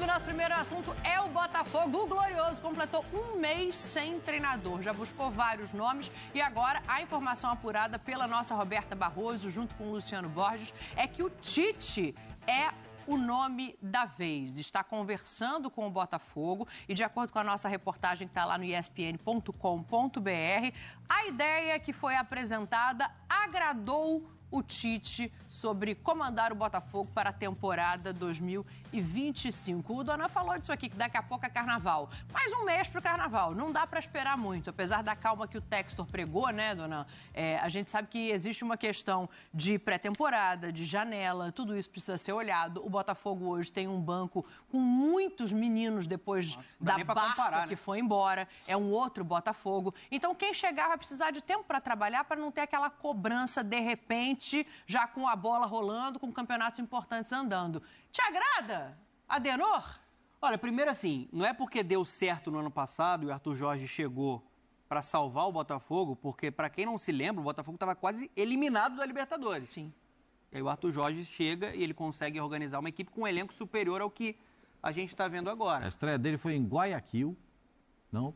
Globo, nosso primeiro assunto é o Botafogo. O Glorioso completou um mês sem treinador. Já buscou vários nomes e agora a informação apurada pela nossa Roberta Barroso, junto com o Luciano Borges, é que o Tite é o nome da vez. Está conversando com o Botafogo e, de acordo com a nossa reportagem que está lá no espn.com.br, a ideia que foi apresentada agradou o Tite sobre comandar o Botafogo para a temporada 2025. O Donan falou disso aqui, que daqui a pouco é carnaval. Mais um mês para o carnaval, não dá para esperar muito. Apesar da calma que o Textor pregou, né, Donan? A gente sabe que existe uma questão de pré-temporada, de janela, tudo isso precisa ser olhado. O Botafogo hoje tem um banco com muitos meninos depois da Barca, que foi embora. É um outro Botafogo. Então, quem chegar vai precisar de tempo para trabalhar, para não ter aquela cobrança de repente, já com a bola rolando, com campeonatos importantes andando. Te agrada, Adenor? Olha, primeiro assim, não é porque deu certo no ano passado e o Arthur Jorge chegou para salvar o Botafogo, porque, para quem não se lembra, o Botafogo estava quase eliminado da Libertadores. Sim. E aí o Arthur Jorge chega e ele consegue organizar uma equipe com um elenco superior ao que a gente está vendo agora. A estreia dele foi em Guayaquil. Não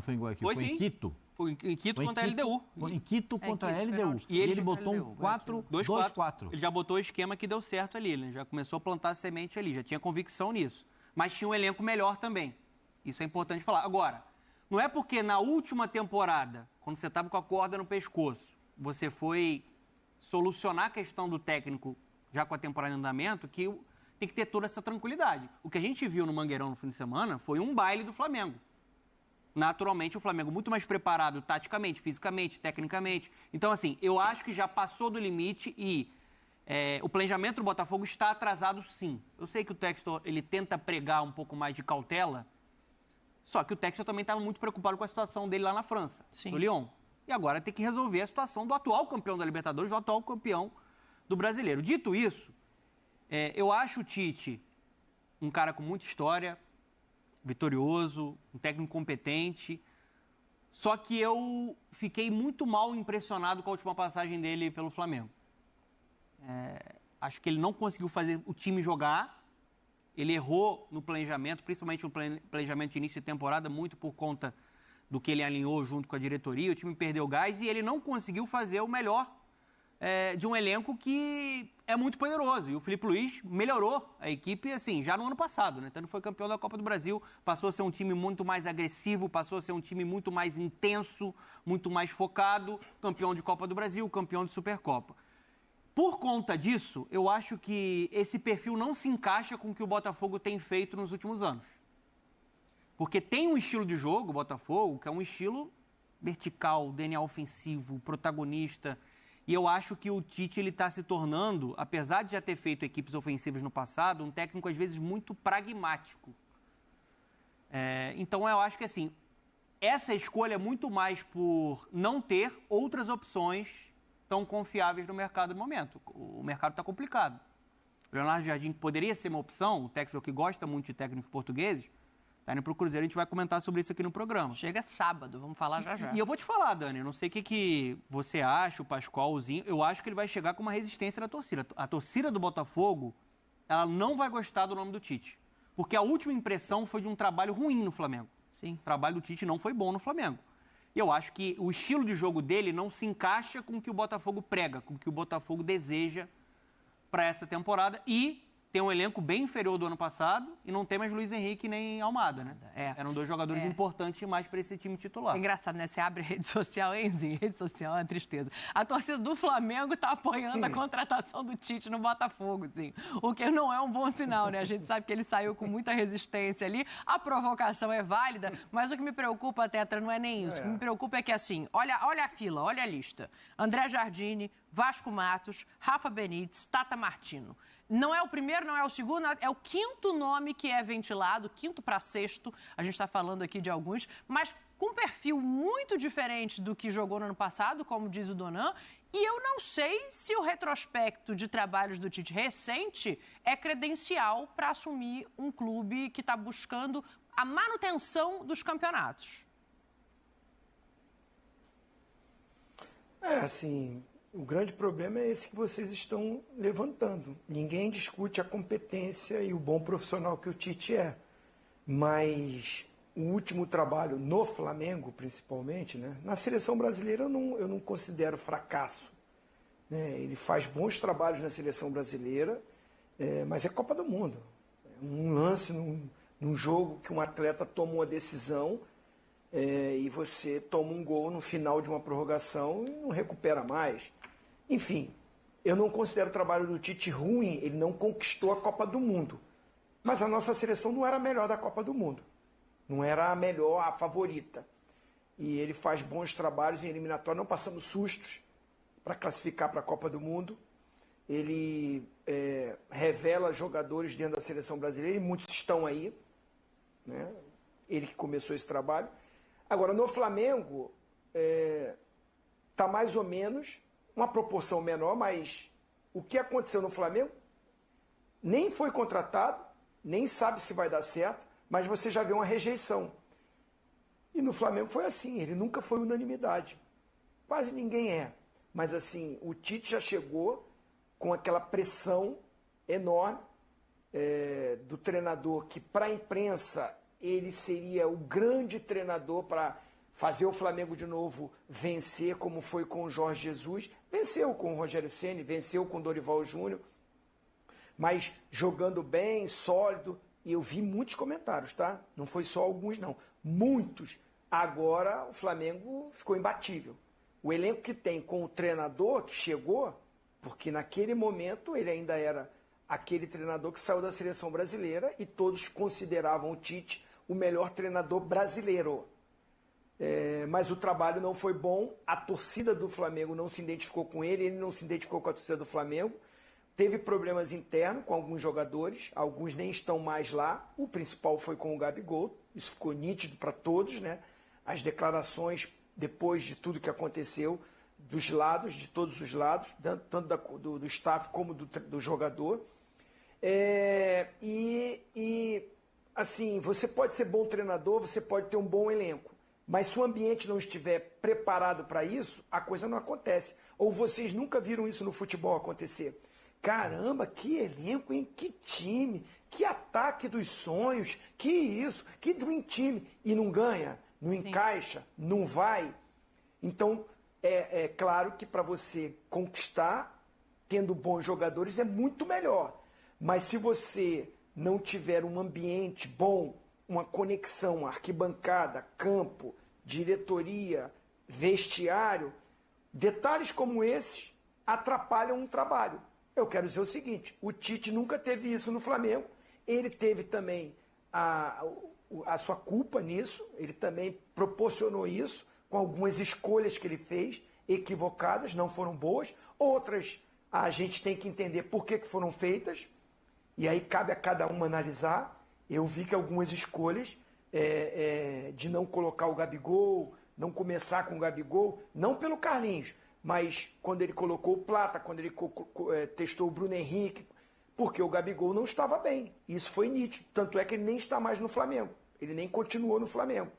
foi em Guayaquil, foi em Quito. Foi em Quito contra a LDU. Foi em Quito contra a LDU. E ele botou um 4-2-4. Ele já botou o esquema que deu certo ali, né? Já começou a plantar semente ali, já tinha convicção nisso. Mas tinha um elenco melhor também. Isso é importante falar. Agora, não é porque na última temporada, quando você estava com a corda no pescoço, você foi solucionar a questão do técnico já com a temporada em andamento, que tem que ter toda essa tranquilidade. O que a gente viu no Mangueirão no fim de semana foi um baile do Flamengo. Naturalmente, o Flamengo muito mais preparado taticamente, fisicamente, tecnicamente. Então, assim, eu acho que já passou do limite e o planejamento do Botafogo está atrasado, sim. Eu sei que o Textor, ele tenta pregar um pouco mais de cautela, só que o Textor também estava muito preocupado com a situação dele lá na França, no Lyon. E agora tem que resolver a situação do atual campeão da Libertadores, do atual campeão do Brasileiro. Dito isso, eu acho o Tite um cara com muita história, vitorioso, um técnico competente, só que eu fiquei muito mal impressionado com a última passagem dele pelo Flamengo. Acho que ele não conseguiu fazer o time jogar, ele errou no planejamento, principalmente no planejamento de início de temporada, muito por conta do que ele alinhou junto com a diretoria, o time perdeu gás e ele não conseguiu fazer o melhor de um elenco que é muito poderoso. E o Filipe Luís melhorou a equipe, assim, já no ano passado, né? Tanto foi campeão da Copa do Brasil, passou a ser um time muito mais agressivo, passou a ser um time muito mais intenso, muito mais focado, campeão de Copa do Brasil, campeão de Supercopa. Por conta disso, eu acho que esse perfil não se encaixa com o que o Botafogo tem feito nos últimos anos. Porque tem um estilo de jogo, o Botafogo, que é um estilo vertical, DNA ofensivo, protagonista. E eu acho que o Tite está se tornando, apesar de já ter feito equipes ofensivas no passado, um técnico às vezes muito pragmático. Então eu acho que assim, essa escolha é muito mais por não ter outras opções tão confiáveis no mercado no momento. O mercado está complicado. O Leonardo Jardim poderia ser uma opção, o técnico que gosta muito de técnicos portugueses, está indo para o Cruzeiro, a gente vai comentar sobre isso aqui no programa. Chega sábado, vamos falar já. E eu vou te falar, Dani, eu não sei o que você acha, o Pascoalzinho, eu acho que ele vai chegar com uma resistência da torcida. A torcida do Botafogo, ela não vai gostar do nome do Tite. Porque a última impressão foi de um trabalho ruim no Flamengo. Sim. O trabalho do Tite não foi bom no Flamengo. E eu acho que o estilo de jogo dele não se encaixa com o que o Botafogo prega, com o que o Botafogo deseja para essa temporada. E tem um elenco bem inferior do ano passado e não tem mais Luiz Henrique nem Almada, né? Eram dois jogadores importantes demais para esse time titular. É engraçado, né? Você abre rede social, hein, Zinho? Rede social é uma tristeza. A torcida do Flamengo está apoiando a contratação do Tite no Botafogo, Zinho. O que não é um bom sinal, né? A gente sabe que ele saiu com muita resistência ali. A provocação é válida, mas o que me preocupa, Tetra, não é nem isso. O que me preocupa é que, assim, olha a fila, olha a lista. André Jardine, Vasco Matos, Rafa Benítez, Tata Martino. Não é o primeiro, não é o segundo, é o quinto nome que é ventilado, quinto para sexto, a gente está falando aqui de alguns, mas com um perfil muito diferente do que jogou no ano passado, como diz o Donan, e eu não sei se o retrospecto de trabalhos do Tite recente é credencial para assumir um clube que está buscando a manutenção dos campeonatos. Assim, O grande problema é esse que vocês estão levantando. Ninguém discute a competência e o bom profissional que o Tite é. Mas o último trabalho no Flamengo, principalmente, né? Na seleção brasileira eu não considero fracasso. Né? Ele faz bons trabalhos na seleção brasileira, mas é Copa do Mundo. Um lance num jogo que um atleta toma uma decisão e você toma um gol no final de uma prorrogação e não recupera mais. Enfim, eu não considero o trabalho do Tite ruim, ele não conquistou a Copa do Mundo. Mas a nossa seleção não era a melhor da Copa do Mundo. Não era a melhor, a favorita. E ele faz bons trabalhos em eliminatório, não passamos sustos para classificar para a Copa do Mundo. Ele revela jogadores dentro da seleção brasileira, e muitos estão aí. Né? Ele que começou esse trabalho. Agora, no Flamengo, está mais ou menos uma proporção menor, mas o que aconteceu no Flamengo nem foi contratado, nem sabe se vai dar certo, mas você já vê uma rejeição. E no Flamengo foi assim, ele nunca foi unanimidade. Quase ninguém é. Mas assim, o Tite já chegou com aquela pressão enorme do treinador, que para a imprensa ele seria o grande treinador para fazer o Flamengo de novo vencer, como foi com o Jorge Jesus. Venceu com o Rogério Ceni, venceu com o Dorival Júnior, mas jogando bem, sólido. E eu vi muitos comentários, tá? Não foi só alguns, não. Muitos. Agora o Flamengo ficou imbatível. O elenco que tem com o treinador que chegou, porque naquele momento ele ainda era aquele treinador que saiu da seleção brasileira e todos consideravam o Tite o melhor treinador brasileiro. Mas o trabalho não foi bom, a torcida do Flamengo não se identificou com ele não se identificou com a torcida do Flamengo. Teve problemas internos com alguns jogadores, alguns nem estão mais lá. O principal foi com o Gabigol, isso ficou nítido para todos, né? As declarações, depois de tudo que aconteceu, dos lados, de todos os lados, tanto do staff como do jogador. Assim, você pode ser bom treinador, você pode ter um bom elenco, mas se o ambiente não estiver preparado para isso, a coisa não acontece. Ou vocês nunca viram isso no futebol acontecer? Caramba, que elenco, hein? Que time, que ataque dos sonhos, que isso, que dream time. E não ganha, não encaixa, não vai. Então, é claro que para você conquistar, tendo bons jogadores, é muito melhor. Mas se você não tiver um ambiente bom, uma conexão, arquibancada, campo, diretoria, vestiário, detalhes como esses atrapalham um trabalho. Eu quero dizer o seguinte, o Tite nunca teve isso no Flamengo, ele teve também a sua culpa nisso, ele também proporcionou isso com algumas escolhas que ele fez, equivocadas, não foram boas, outras a gente tem que entender por que foram feitas, e aí cabe a cada um analisar. Eu vi que algumas escolhas de não colocar o Gabigol, não começar com o Gabigol, não pelo Carlinhos, mas quando ele colocou o Plata, quando ele testou o Bruno Henrique, porque o Gabigol não estava bem. Isso foi nítido. Tanto é que ele nem está mais no Flamengo. Ele nem continuou no Flamengo.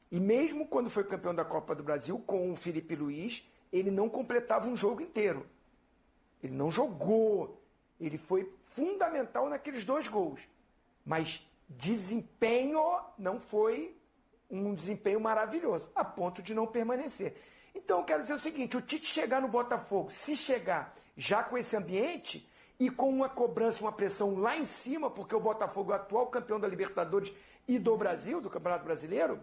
E mesmo quando foi campeão da Copa do Brasil, com o Felipe Luiz, ele não completava um jogo inteiro. Ele não jogou. Ele foi fundamental naqueles 2 gols. Mas desempenho não foi um desempenho maravilhoso, a ponto de não permanecer. Então eu quero dizer o seguinte, o Tite chegar no Botafogo, se chegar já com esse ambiente e com uma cobrança, uma pressão lá em cima, porque o Botafogo é o atual campeão da Libertadores e do Brasil, do Campeonato Brasileiro,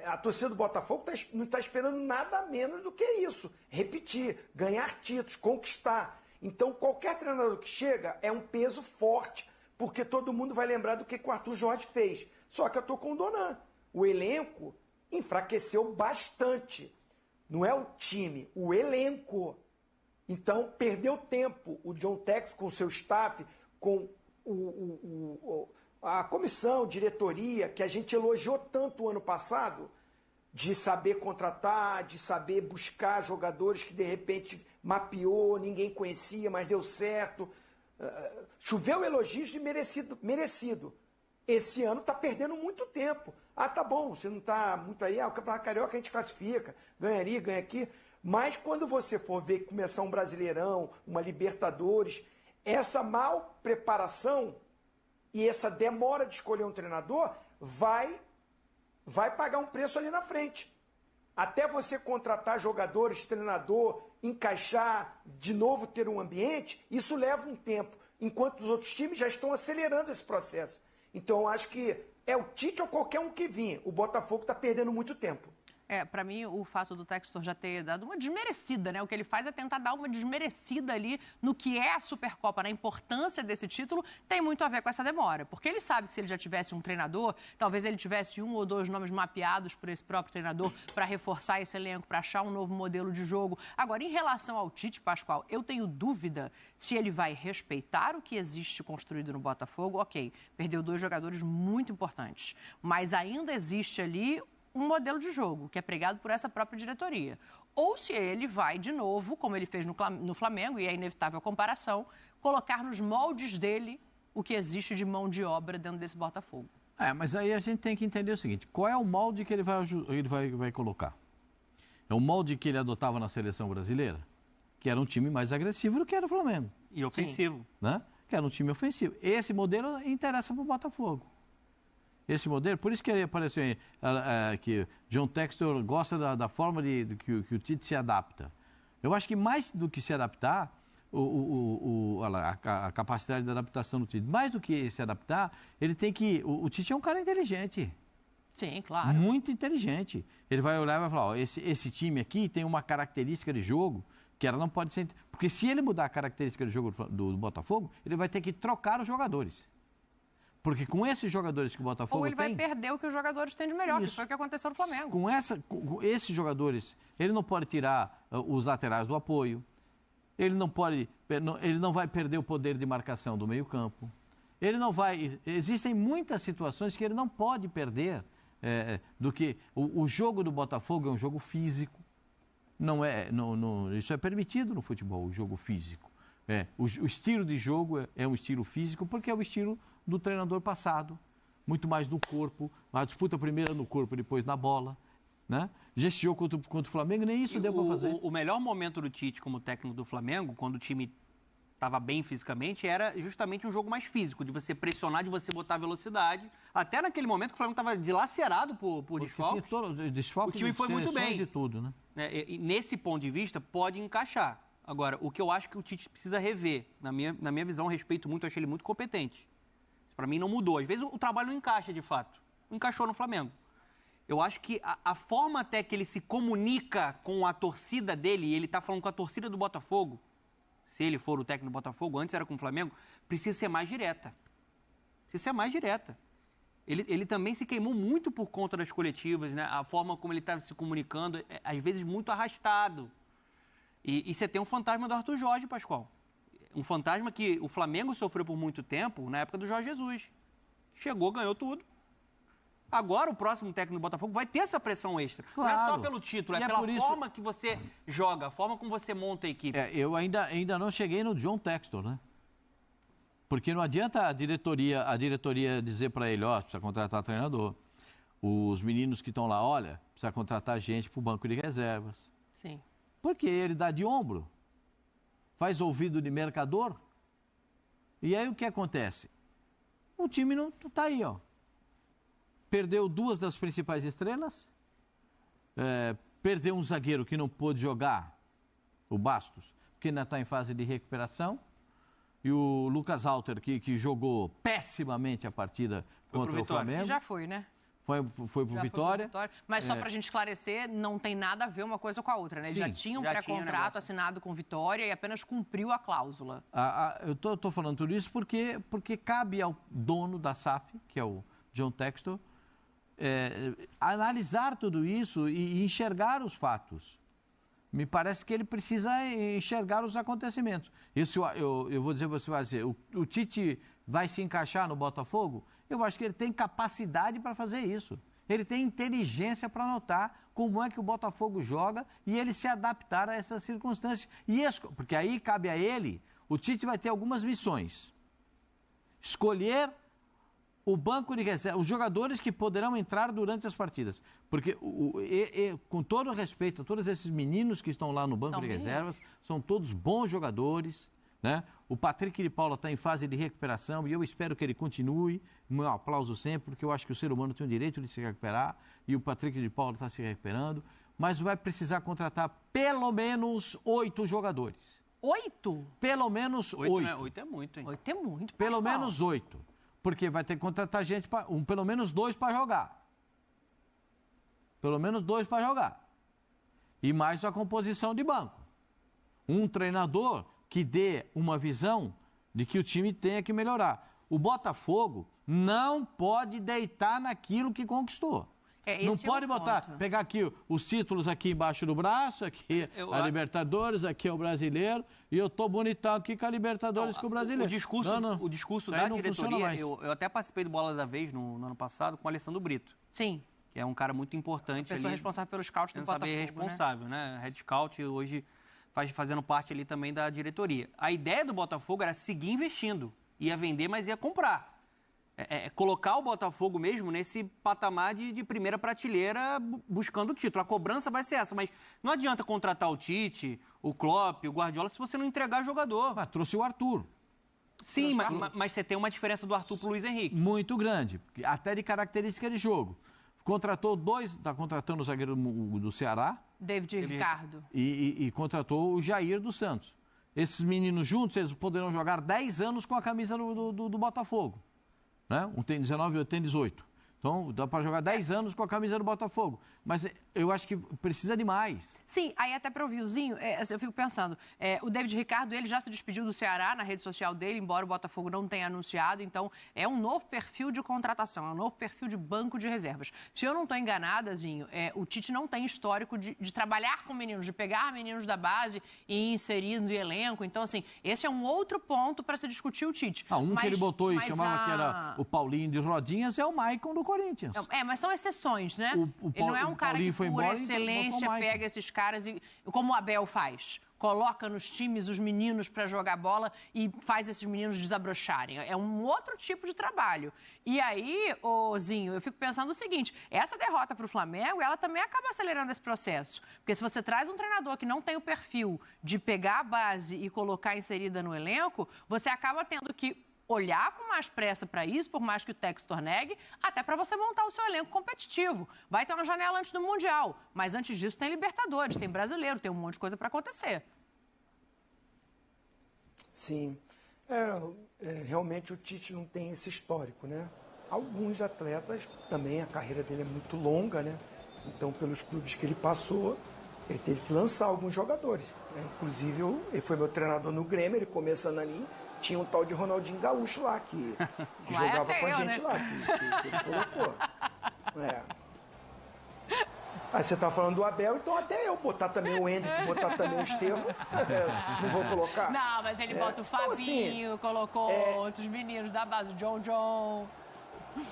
a torcida do Botafogo não está esperando nada menos do que isso. Repetir, ganhar títulos, conquistar. Então qualquer treinador que chega é um peso forte, porque todo mundo vai lembrar do que o Arthur Jorge fez. Só que eu estou com o Donan. O elenco enfraqueceu bastante. Não é o time, o elenco. Então, perdeu tempo o John Textor com o seu staff, com a comissão, diretoria, que a gente elogiou tanto o ano passado, de saber contratar, de saber buscar jogadores que de repente mapeou, ninguém conhecia, mas deu certo. Choveu elogios e merecido. Esse ano está perdendo muito tempo. Ah, tá bom, você não está muito aí, o Campeonato Carioca a gente classifica, ganha ali, ganha aqui, Mas quando você for ver começar um Brasileirão, uma Libertadores, essa mal preparação e essa demora de escolher um treinador vai pagar um preço ali na frente. Até você contratar jogadores, treinador, encaixar, de novo ter um ambiente, isso leva um tempo, enquanto os outros times já estão acelerando esse processo. Então, eu acho que é o Tite ou qualquer um que vinha. O Botafogo está perdendo muito tempo. Para mim, o fato do Textor já ter dado uma desmerecida, né? O que ele faz é tentar dar uma desmerecida ali no que é a Supercopa, na importância desse título, tem muito a ver com essa demora. Porque ele sabe que se ele já tivesse um treinador, talvez ele tivesse 1 ou 2 nomes mapeados por esse próprio treinador para reforçar esse elenco, para achar um novo modelo de jogo. Agora, em relação ao Tite, Pascoal, eu tenho dúvida se ele vai respeitar o que existe construído no Botafogo. Ok, perdeu 2 jogadores muito importantes, mas ainda existe ali um modelo de jogo que é pregado por essa própria diretoria. Ou se ele vai, de novo, como ele fez no Flamengo, e é inevitável a comparação, colocar nos moldes dele o que existe de mão de obra dentro desse Botafogo. Mas aí a gente tem que entender o seguinte, qual é o molde que ele vai colocar? É o molde que ele adotava na seleção brasileira, que era um time mais agressivo do que era o Flamengo. E ofensivo. Né? Que era um time ofensivo. Esse modelo interessa para o Botafogo. Esse modelo, por isso que ele apareceu aí, que John Textor gosta da forma que o Tite se adapta. Eu acho que mais do que se adaptar, a capacidade de adaptação do Tite, mais do que se adaptar, ele tem que... O Tite é um cara inteligente. Sim, claro. Muito inteligente. Ele vai olhar e vai falar, esse time aqui tem uma característica de jogo que ela não pode ser... Porque se ele mudar a característica de jogo do Botafogo, ele vai ter que trocar os jogadores. Porque com esses jogadores que o Botafogo tem... Ou ele vai perder o que os jogadores têm de melhor, que foi o que aconteceu no Flamengo. Com esses jogadores, ele não pode tirar os laterais do apoio, ele não vai perder o poder de marcação do meio-campo, existem muitas situações que ele não pode perder do que... O jogo do Botafogo é um jogo físico, isso é permitido no futebol, o jogo físico. O estilo de jogo é um estilo físico, porque é o estilo do treinador passado, muito mais no corpo, a disputa primeiro no corpo, depois na bola, né? Já esse jogo contra o Flamengo, nem isso deu para fazer. O melhor momento do Tite como técnico do Flamengo, quando o time estava bem fisicamente, era justamente um jogo mais físico, de você pressionar, de você botar velocidade. Até naquele momento que o Flamengo estava dilacerado por desfalques, o time foi muito bem. E tudo, né? E nesse ponto de vista, pode encaixar. Agora, o que eu acho que o Tite precisa rever, na minha visão, respeito muito, eu achei ele muito competente. Para mim não mudou. Às vezes o trabalho não encaixa de fato. Não encaixou no Flamengo. Eu acho que a forma até que ele se comunica com a torcida dele, e ele está falando com a torcida do Botafogo, se ele for o técnico do Botafogo, antes era com o Flamengo, precisa ser mais direta. Precisa ser mais direta. Ele também se queimou muito por conta das coletivas, né? A forma como ele estava se comunicando, às vezes muito arrastado. E você tem um fantasma do Arthur Jorge, Pascoal. Um fantasma que o Flamengo sofreu por muito tempo na época do Jorge Jesus. Chegou, ganhou tudo. Agora o próximo técnico do Botafogo vai ter essa pressão extra. Claro. Não é só pelo título, é pela forma que você joga, a forma como você monta a equipe. Eu ainda não cheguei no John Textor, né? Porque não adianta a diretoria dizer para ele, precisa contratar treinador. Os meninos que estão lá, precisa contratar gente para o banco de reservas. Sim. Porque ele dá de ombro. Faz ouvido de mercador, e aí o que acontece? O time não está aí, Perdeu 2 das principais estrelas, perdeu um zagueiro que não pôde jogar, o Bastos, porque ainda está em fase de recuperação, e o Lucas Alter, que jogou pessimamente a partida contra o Flamengo. E já foi, né? Foi pro Vitória. Mas só para a gente esclarecer, não tem nada a ver uma coisa com a outra, né? Ele já tinha um pré-contrato assinado com Vitória e apenas cumpriu a cláusula. Eu tô falando tudo isso porque cabe ao dono da SAF, que é o John Textor, analisar tudo isso e enxergar os fatos. Me parece que ele precisa enxergar os acontecimentos. Isso eu vou dizer, você vai dizer, o Tite vai se encaixar no Botafogo? Eu acho que ele tem capacidade para fazer isso. Ele tem inteligência para notar como é que o Botafogo joga e ele se adaptar a essas circunstâncias. Porque aí cabe a ele, o Tite vai ter algumas missões. Escolher o banco de reserva, os jogadores que poderão entrar durante as partidas. Porque, com todo respeito a todos esses meninos que estão lá no banco de reservas, são todos bons jogadores, né? O Patrick de Paula está em fase de recuperação e eu espero que ele continue. Meu aplauso sempre, porque eu acho que o ser humano tem o direito de se recuperar e o Patrick de Paula está se recuperando. Mas vai precisar contratar pelo menos 8 jogadores. 8? Pelo menos 8. 8 é muito, hein? 8 é muito, pelo menos 8. Porque vai ter que contratar gente, pelo menos 2 para jogar. Pelo menos 2 para jogar. E mais a composição de banco. Um treinador que dê uma visão de que o time tenha que melhorar. O Botafogo não pode deitar naquilo que conquistou. Não pode pegar aqui os títulos aqui embaixo do braço, aqui a Libertadores, aqui é o Brasileiro, e eu tô bonitão aqui com a Libertadores com o Brasileiro. O discurso da diretoria, eu até participei do Bola da Vez no ano passado com o Alessandro Brito. Sim. Que é um cara muito importante. A pessoa responsável pelo scout do Botafogo, responsável, né? Head scout hoje fazendo parte ali também da diretoria. A ideia do Botafogo era seguir investindo. Ia vender, mas ia comprar. Colocar o Botafogo mesmo nesse patamar de primeira prateleira buscando o título. A cobrança vai ser essa, mas não adianta contratar o Tite, o Klopp, o Guardiola se você não entregar jogador. Mas trouxe o Arthur. Sim, mas você tem uma diferença do Arthur pro Luiz Henrique. Muito grande, até de característica de jogo. Contratou 2, está contratando o zagueiro do Ceará. David Ricardo. E contratou o Jair dos Santos. Esses meninos juntos, eles poderão jogar 10 anos com a camisa do Botafogo. Né? Um tem 19 e outro tem 18. Então, dá para jogar 10 anos com a camisa do Botafogo. Mas eu acho que precisa de mais. Sim, aí até para ouvir o Zinho, eu fico pensando, o David Ricardo, ele já se despediu do Ceará na rede social dele, embora o Botafogo não tenha anunciado, então é um novo perfil de contratação, é um novo perfil de banco de reservas. Se eu não estou enganada, Zinho, o Tite não tem histórico de trabalhar com meninos, de pegar meninos da base e inserir no elenco, então assim, esse é um outro ponto para se discutir o Tite. Que ele botou e chamava que era o Paulinho de Rodinhas é o Maicon do Corinthians. Mas são exceções, né? Ele não é um cara que, por excelência, pega esses caras e, como o Abel faz, coloca nos times os meninos para jogar bola e faz esses meninos desabrocharem. É um outro tipo de trabalho. E aí, Zinho, eu fico pensando o seguinte, essa derrota para o Flamengo, ela também acaba acelerando esse processo. Porque se você traz um treinador que não tem o perfil de pegar a base e colocar inserida no elenco, você acaba tendo que olhar com mais pressa para isso, por mais que o Textor negue, até para você montar o seu elenco competitivo. Vai ter uma janela antes do Mundial, mas antes disso tem Libertadores, tem Brasileiro, tem um monte de coisa para acontecer. Sim. Realmente o Tite não tem esse histórico, né? Alguns atletas, também a carreira dele é muito longa, né? Então, pelos clubes que ele passou, ele teve que lançar alguns jogadores, né? Inclusive, ele foi meu treinador no Grêmio, ele começando ali, tinha um tal de Ronaldinho Gaúcho lá, que jogava com a gente, né? Lá, que ele colocou. Aí você tá falando do Abel, então até eu botar também o Hendrick, botar também o Estevão, não vou colocar. Não, mas ele bota o Fabinho, então, assim, colocou outros meninos da base, o John.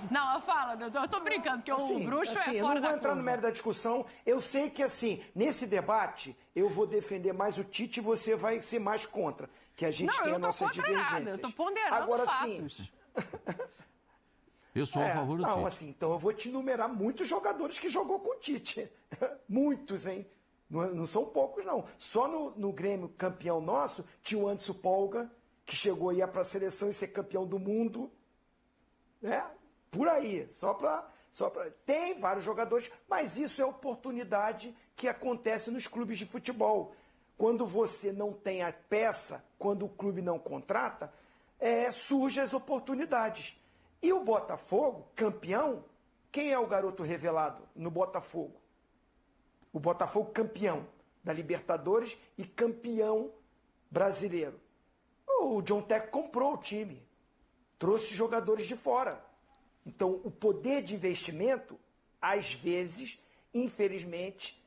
Não, fala, eu tô brincando, porque o bruxo é fora da curva. Eu não vou entrar no mérito da discussão. Eu sei que, assim, nesse debate, eu vou defender mais o Tite e você vai ser mais contra. Que a gente tem a nossa divergência. Nada, eu tô ponderando agora, fatos. Eu sou a favor do Tite. Assim, então eu vou te enumerar muitos jogadores que jogou com o Tite. Muitos, hein? Não são poucos, não. Só no Grêmio campeão nosso, tinha o Anderson Polga, que chegou a ir para a seleção e ser campeão do mundo. Né? Por aí, só para tem vários jogadores, mas isso é oportunidade que acontece nos clubes de futebol. Quando você não tem a peça, quando o clube não contrata, surgem as oportunidades. E o Botafogo, campeão, quem é o garoto revelado no Botafogo? O Botafogo campeão da Libertadores e campeão brasileiro. O John Tech comprou o time, trouxe jogadores de fora. Então, o poder de investimento, às vezes, infelizmente,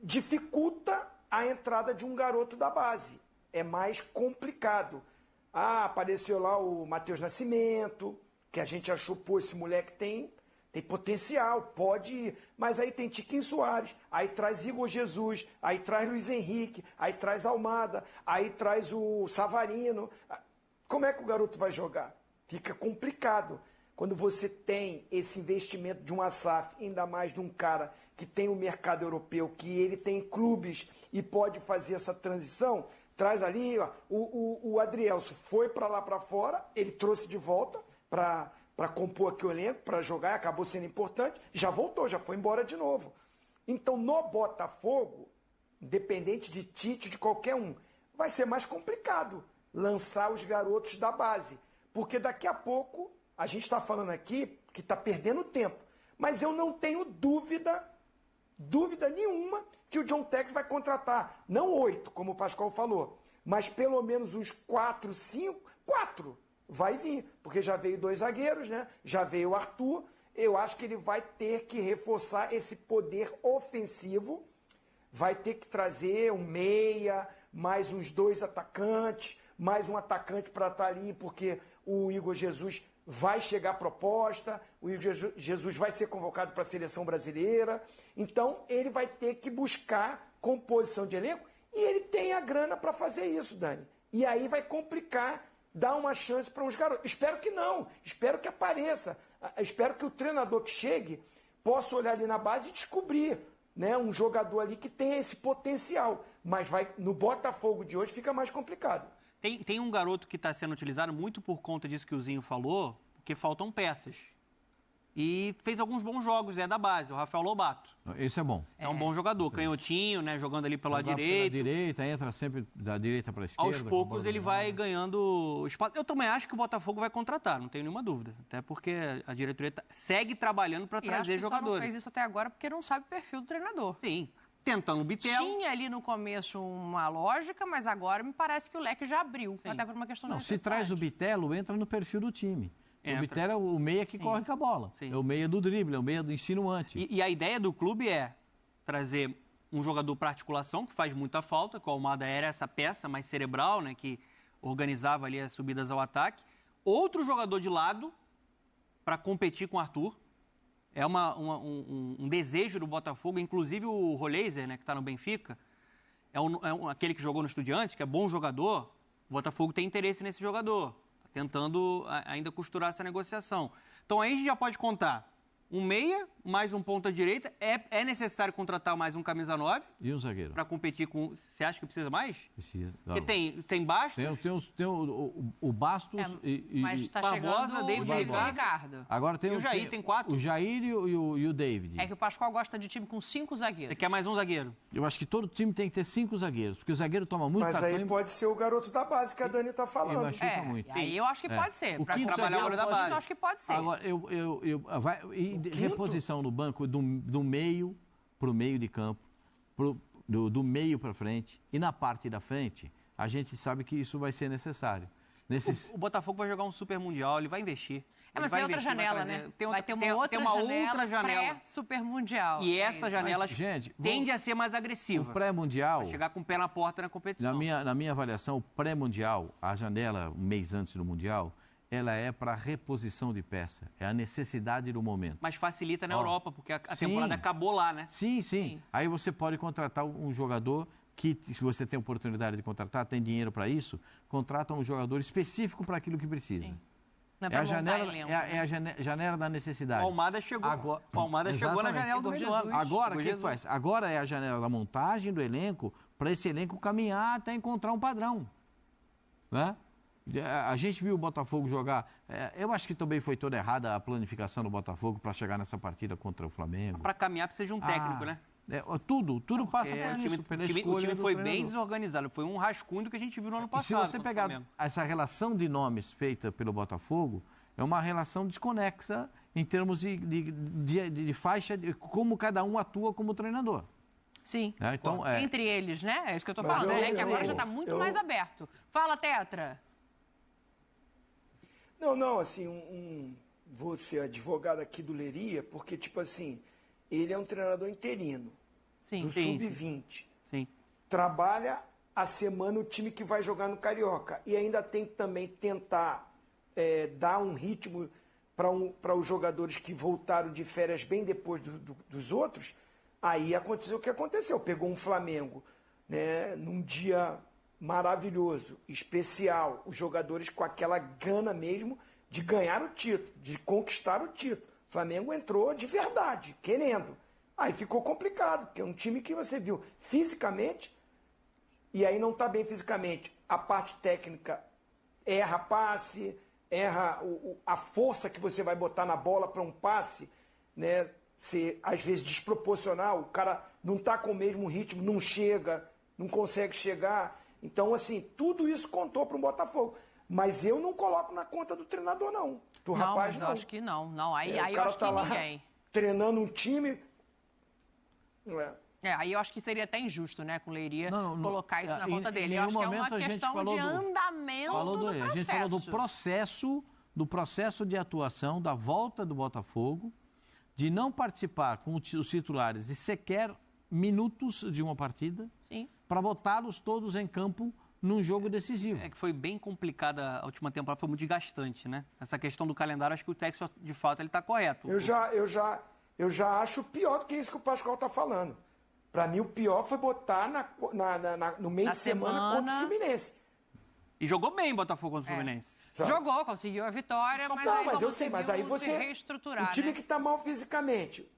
dificulta a entrada de um garoto da base. É mais complicado. Apareceu lá o Matheus Nascimento, que a gente achou, esse moleque tem potencial, pode ir. Mas aí tem Tiquinho Soares, aí traz Igor Jesus, aí traz Luiz Henrique, aí traz Almada, aí traz o Savarino. Como é que o garoto vai jogar? Fica complicado. quando você tem esse investimento de uma SAF, ainda mais de um cara que tem o mercado europeu, que ele tem clubes e pode fazer essa transição, traz ali, ó, o Adrielso foi para lá para fora, ele trouxe de volta para compor aqui o elenco, para jogar, acabou sendo importante, já voltou, já foi embora de novo. Então, no Botafogo, independente de Tite, de qualquer um, vai ser mais complicado lançar os garotos da base. Porque daqui a pouco, a gente está falando aqui que está perdendo tempo, mas eu não tenho dúvida nenhuma que o John Textor vai contratar, não 8, como o Pascoal falou, mas pelo menos uns 4, 5, 4 vai vir, porque já veio 2 zagueiros, né? Já veio o Arthur. Eu acho que ele vai ter que reforçar esse poder ofensivo, vai ter que trazer um meia, mais uns 2 atacantes, mais um atacante para estar ali, porque o Igor Jesus vai chegar a proposta, o Igor Jesus vai ser convocado para a seleção brasileira, então ele vai ter que buscar composição de elenco e ele tem a grana para fazer isso, Dani. E aí vai complicar, dar uma chance para uns garotos. Espero que não, espero que apareça, espero que o treinador que chegue possa olhar ali na base e descobrir, né, um jogador ali que tem esse potencial, mas no Botafogo de hoje fica mais complicado. Tem um garoto que está sendo utilizado muito por conta disso que o Zinho falou, porque faltam peças. E fez alguns bons jogos, da base, o Rafael Lobato. Esse é bom. É um bom jogador, canhotinho, né, jogando ali pelo lado direito. Pela direita, entra sempre da direita para a esquerda. Aos poucos ele vai ganhando espaço. Eu também acho que o Botafogo vai contratar, não tenho nenhuma dúvida. Até porque a diretoria segue trabalhando para trazer acho que jogadores. Só não fez isso até agora porque não sabe o perfil do treinador. Sim. Tentando o Bitelo. Tinha ali no começo uma lógica, mas agora me parece que o leque já abriu. Sim. Até por uma questão de Não, se necessidade. traz o Bitelo, entra no perfil do time. Entra. O Bitelo é o meia que corre com a bola. Sim. É o meia do drible, é o meia do insinuante. E a ideia do clube é trazer um jogador para articulação, que faz muita falta, que o Almada era essa peça mais cerebral, né, que organizava ali as subidas ao ataque. Outro jogador de lado para competir com o Arthur. É um desejo do Botafogo, inclusive o Roleiser, né, que está no Benfica, aquele que jogou no Estudiantes, que é bom jogador. O Botafogo tem interesse nesse jogador, tá tentando ainda costurar essa negociação. Então aí a gente já pode contar um meia, mais um ponta-direita. É necessário contratar mais um camisa 9. E um zagueiro. Para competir com... Você acha que precisa mais? Precisa. Porque tem Bastos. Tem o Bastos mas está Barbosa, chegando David o David Ricardo. Ricardo. Agora tem E o Jair tem 4? O Jair e o David. É que o Pascoal gosta de time com 5 zagueiros. Você quer mais um zagueiro? Eu acho que todo time tem que ter 5 zagueiros, porque o zagueiro toma muito Mas cartão. aí pode ser o garoto da base que a Dani está falando. Ele machuca muito. Aí eu acho que pode ser. O Para quinto trabalhar zagueiro agora da pode- base. Eu acho que pode ser. Agora, reposição no banco do meio para o meio de campo, do meio para frente, e na parte da frente, a gente sabe que isso vai ser necessário. O Botafogo vai jogar um Super Mundial, ele vai investir. Mas Ele vai tem outra investir, janela, trazer. né? Tem Vai ter uma outra janela pré-Super Mundial. E essa janela gente, tende a ser mais agressiva. O pré-mundial, Vai chegar com o pé na porta na competição. na minha avaliação, o pré-mundial, a janela um mês antes do mundial, ela é para reposição de peça. É a necessidade do momento. Mas facilita na Ó, Europa, porque a sim. temporada acabou lá, né? Sim. Aí você pode contratar um jogador que, se você tem oportunidade de contratar, tem dinheiro para isso, contrata um jogador específico para aquilo que precisa. Sim. Não É pra a montar janela, elenco. janela da necessidade. O Almada chegou. Agora- O Almada chegou na Exatamente. janela do Igor meio do Jesus. ano. Agora, o Igor que Jesus. faz? Agora é a janela da montagem do elenco, para esse elenco caminhar até encontrar um padrão. Né? A gente viu o Botafogo jogar. Eu acho que também foi toda errada a planificação do Botafogo para chegar nessa partida contra o Flamengo. Para caminhar precisa de um técnico, né? Tudo passa É, por o time, isso, pela o time escolha do foi bem treinador. desorganizado. Foi um rascunho do que a gente viu no ano E passado. se você contra o pegar Flamengo. essa relação de nomes feita pelo Botafogo, é uma relação desconexa em termos de faixa, de como cada um atua como treinador. Sim. Né? Então, Entre eles, né? É isso que eu tô Mas falando. eu- né? Que agora eu- já está muito eu- mais aberto. Fala, Tetra. Não, assim, vou ser advogado aqui do Leiria, porque, tipo assim, ele é um treinador interino, Sim. do Sim, Sub-20. Sim. Trabalha a semana o time que vai jogar no Carioca. E ainda tem que também tentar dar um ritmo para os jogadores que voltaram de férias bem depois dos outros. Aí aconteceu o que aconteceu. Pegou um Flamengo, né, num dia maravilhoso, especial, os jogadores com aquela gana mesmo, de ganhar o título, de conquistar o título. O Flamengo entrou de verdade, querendo. Aí ficou complicado, porque é um time que você viu fisicamente, e aí não está bem fisicamente. A parte técnica erra passe, erra a força que você vai botar na bola para um passe, né? Ser, às vezes, desproporcional. O cara não está com o mesmo ritmo, não chega, não consegue chegar. Então, assim, tudo isso contou para o Botafogo. Mas eu não coloco na conta do treinador, não. Do rapaz, mas não. eu acho que não. Não, aí o eu cara acho tá que lá ninguém. treinando um time... Não é. Aí eu acho que seria até injusto, né, com o Leiria, colocar isso na em conta dele. nenhum Eu acho que é uma momento a gente questão falou de andamento do processo. A gente falou do processo de atuação, da volta do Botafogo, de não participar com os titulares de sequer minutos de uma partida, para botá-los todos em campo num jogo decisivo. É que foi bem complicada a última temporada, foi muito desgastante, né? Essa questão do calendário, acho que o Textor, de fato, ele está correto. Eu já acho pior do que isso que o Pascoal está falando. Para mim, o pior foi botar no meio de semana contra o Fluminense. E jogou bem o Botafogo contra o Fluminense. Jogou, conseguiu a vitória, mas não, aí mas não eu sei, conseguiu mas aí você, se reestruturar, um time né? que está mal fisicamente,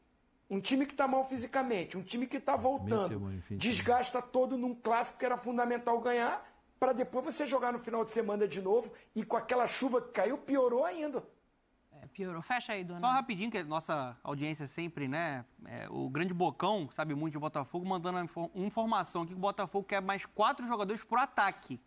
um time que está mal fisicamente, um time que está voltando, desgasta todo num clássico que era fundamental ganhar, para depois você jogar no final de semana de novo e com aquela chuva que caiu, piorou ainda. Piorou. Fecha aí, dona. Só rapidinho, que a nossa audiência sempre, né? O grande Bocão, que sabe muito de Botafogo, mandando informação aqui que o Botafogo quer mais 4 jogadores por ataque.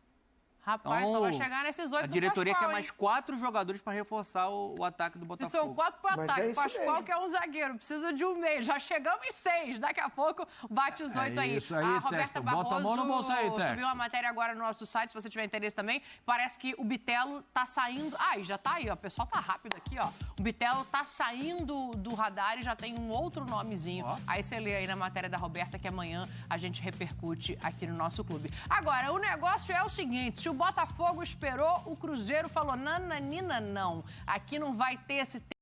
Rapaz, então, só vai chegar nesses 8 A diretoria do Pascoal, quer mais 4 jogadores para reforçar o ataque do Botafogo. Se são 4 para o ataque, isso Pascoal mesmo. que é um zagueiro, precisa de um meio. Já chegamos em 6, daqui a pouco bate os 8 aí. Isso aí, A Roberta Textor. Bota a mão no bolso aí, Barroso Textor. subiu uma matéria agora no nosso site, se você tiver interesse também. Parece que o Bitelo tá saindo... e já tá aí, ó. O pessoal tá rápido aqui, ó. O Bitelo tá saindo do radar e já tem um outro nomezinho. Aí você lê aí na matéria da Roberta que amanhã a gente repercute aqui no nosso clube. Agora, o negócio é o seguinte, se o Botafogo esperou, o Cruzeiro falou, nananina, não. Aqui não vai ter esse